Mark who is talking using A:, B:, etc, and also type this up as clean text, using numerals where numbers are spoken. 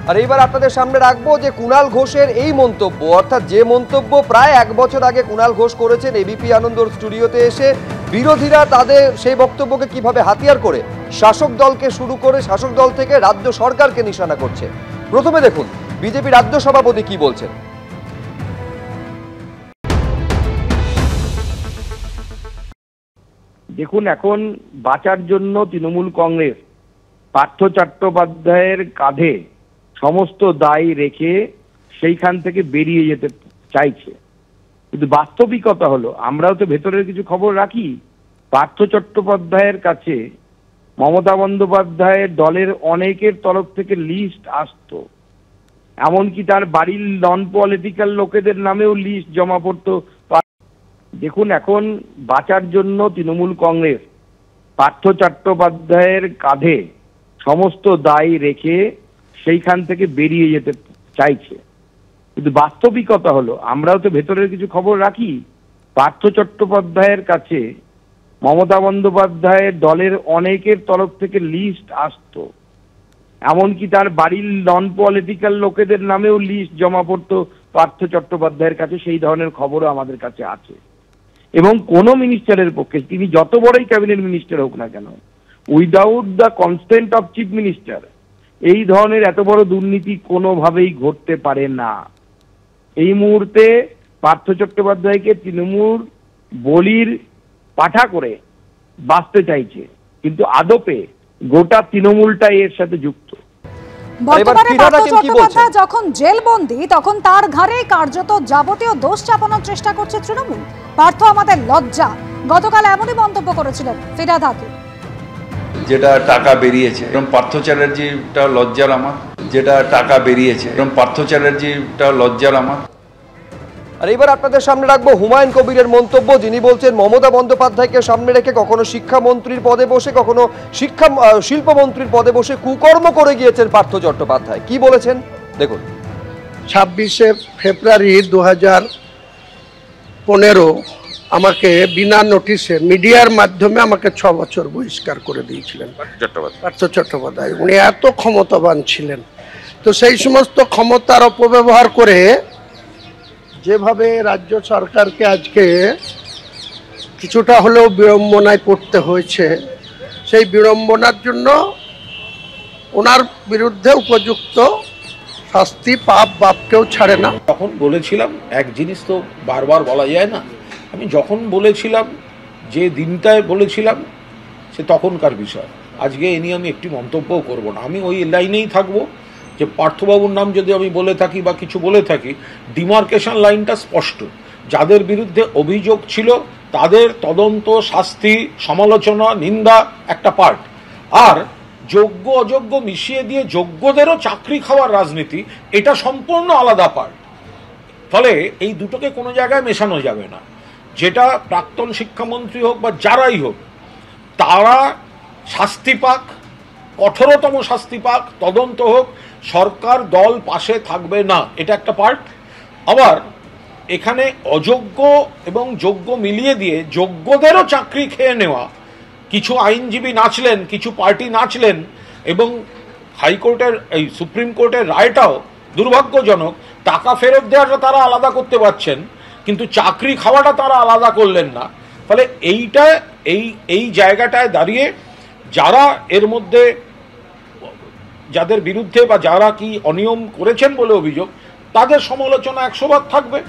A: আর এইবার আপনাদের সামনে রাখবো যে কুণাল ঘোষের এই মন্তব্য, অর্থাৎ যে মন্তব্য প্রায় 1 বছর আগে কুণাল ঘোষ করেছেন এবিপি আনন্দর স্টুডিওতে এসে। বিরোধীরা তাদের সেই বক্তব্যকে কিভাবে হাতিয়ার করে শাসক দলকে শুরু করে শাসক দল থেকে রাজ্য সরকারকে নিশানা করছে। প্রথমে দেখুন বিজেপি রাজ্য সভাপতি কি বলছেন।
B: দেখুন, এখন বাঁচার জন্য তৃণমূল কংগ্রেস পার্থ চট্টোপাধ্যায়ের কাঁধে সমস্ত দায় রেখে সেইখান থেকে বেরিয়ে যেতে চাইছে। কিন্তু বাস্তবিকতা হলো, আমরাও তো ভেতরের কিছু খবর রাখি। পার্থ চট্টোপাধ্যায়ের কাছে মমতা বন্দ্যোপাধ্যায়ের দলের অনেকের তরফ থেকে লিস্ট আসতো, এমনকি তার বাড়ির নন পলিটিক্যাল লোকেদের নামেও লিস্ট জমা পড়তো। দেখুন, এখন বাঁচার জন্য তৃণমূল কংগ্রেস পার্থ চট্টোপাধ্যায়ের কাঁধে সমস্ত দায় রেখে সেইখান থেকে বেরিয়ে যেতে চাইছে। কিন্তু বাস্তবিকতা হলো, আমরাও তো ভেতরের কিছু খবর রাখি। পার্থ চট্টোপাধ্যায়ের কাছে মমতা বন্দ্যোপাধ্যায়ের দলের অনেকের তরফ থেকে লিস্ট আসতো, এমনকি তার বাড়ির নন পলিটিক্যাল লোকেদের নামেও লিস্ট জমা পড়তো পার্থ চট্টোপাধ্যায়ের কাছে। সেই ধরনের খবরও আমাদের কাছে আছে। এবং কোন মিনিস্টারের পক্ষে, তিনি যত বড়ই ক্যাবিনেট মিনিস্টার হোক না কেন, without the consent of chief minister এই ধরনের এত বড় দুর্নীতি কোনোভাবেই ঘটতে পারে না। এই মুহূর্তে পার্থ চট্টোপাধ্যায়কে তৃণমূল বলির পাঠা করে বাঁচতে চাইছে, কিন্তু আদপে গোটা তৃণমূলটাই এর সাথে যুক্ত।
C: বর্তমানে পার্থ চট্টোপাধ্যায় যখন জেলবন্দি, তখন তার ঘাড়ে কার্যত যাবতীয় দোষ চাপানোর চেষ্টা করছে তৃণমূল। পার্থ আমাদের লজ্জা, গতকাল এমনই মন্তব্য করেছিলেন ফিরহাদ হাকিম।
D: যেটা টাকা বেরিয়েছে এবং পার্থ চ্যাটার্জিটা লজ্জার আমার, যেটা টাকা বেরিয়েছে এবং পার্থ চ্যাটার্জিটা লজ্জার আমার।
A: আর এবার আপনাদের সামনে রাখবো হুমায়ুন কবিরের মন্তব্য, যিনি বলছেন মমতা বন্দ্যোপাধ্যায়কে সামনে রেখে কখনো শিক্ষামন্ত্রীর পদে বসে, কখনো শিল্পমন্ত্রীর পদে বসে কুকর্ম করে গিয়েছেন পার্থ চট্টোপাধ্যায়। কি বলেছেন দেখুন।
E: 26শে ফেব্রুয়ারি 2015 আমাকে বিনা নোটিশে মিডিয়ার মাধ্যমে আমাকে 6 বছর বহিষ্কার করে দিয়েছিলেন পার্থ চট্টোপাধ্যায়। উনি এত ক্ষমতাবান ছিলেন, তো সেই সমস্ত ক্ষমতার অপব্যবহার করে যেভাবে রাজ্য সরকারকে আজকে কিছুটা হলেও বিড়ম্বনায় পড়তে হয়েছে, সেই বিড়ম্বনার জন্য ওনার বিরুদ্ধে উপযুক্ত শাস্তি পাপ বাপকেও ছাড়ে না।
F: তখন বলেছিলাম, এক জিনিস তো বারবার বলা যায় না, আমি যখন বলেছিলাম, যে দিনটায় বলেছিলাম, সে তখনকার বিষয়। আজকে এ নিয়ে আমি একটি মন্তব্যও করব না। আমি ওই লাইনেই থাকবো যে পার্থবাবুর নাম যদি আমি বলে থাকি বা কিছু বলে থাকি, ডিমার্কেশন লাইনটা স্পষ্ট। যাদের বিরুদ্ধে অভিযোগ ছিল তাদের তদন্ত, শাস্তি, সমালোচনা, নিন্দা একটা পার্ট, আর যোগ্য অযোগ্য মিশিয়ে দিয়ে যোগ্যদেরও চাকরি খাওয়ার রাজনীতি এটা সম্পূর্ণ আলাদা পার্ট। ফলে এই দুটোকে কোনো জায়গায় মেশানো যাবে না। যেটা প্রাক্তন শিক্ষামন্ত্রী হোক বা যারাই হোক, তারা শাস্তি পাক, কঠোরতম শাস্তি পাক, তদন্ত হোক, সরকার দল পাশে থাকবে না, এটা একটা পার্ট। আবার এখানে অযোগ্য এবং যোগ্য মিলিয়ে দিয়ে যোগ্যদেরও চাকরি খেয়ে নেওয়া, কিছু আইনজীবী নাচলেন, কিছু পার্টি নাচলেন, এবং হাইকোর্টের এই সুপ্রিম কোর্টের রায়টাও দুর্ভাগ্যজনক। টাকা ফেরত দেওয়াটা তারা আলাদা করতে পারছেন, কিন্তু চাকরি খাওয়াটা তারা আলাদা করলেন না। ফলে এই জায়গাটায় দাঁড়িয়ে যারা এর মধ্যে, যাদের বিরুদ্ধে বা যারা কি অনিয়ম করেছেন বলে অভিযোগ, তাদের সমালোচনা 100 বার থাকবে।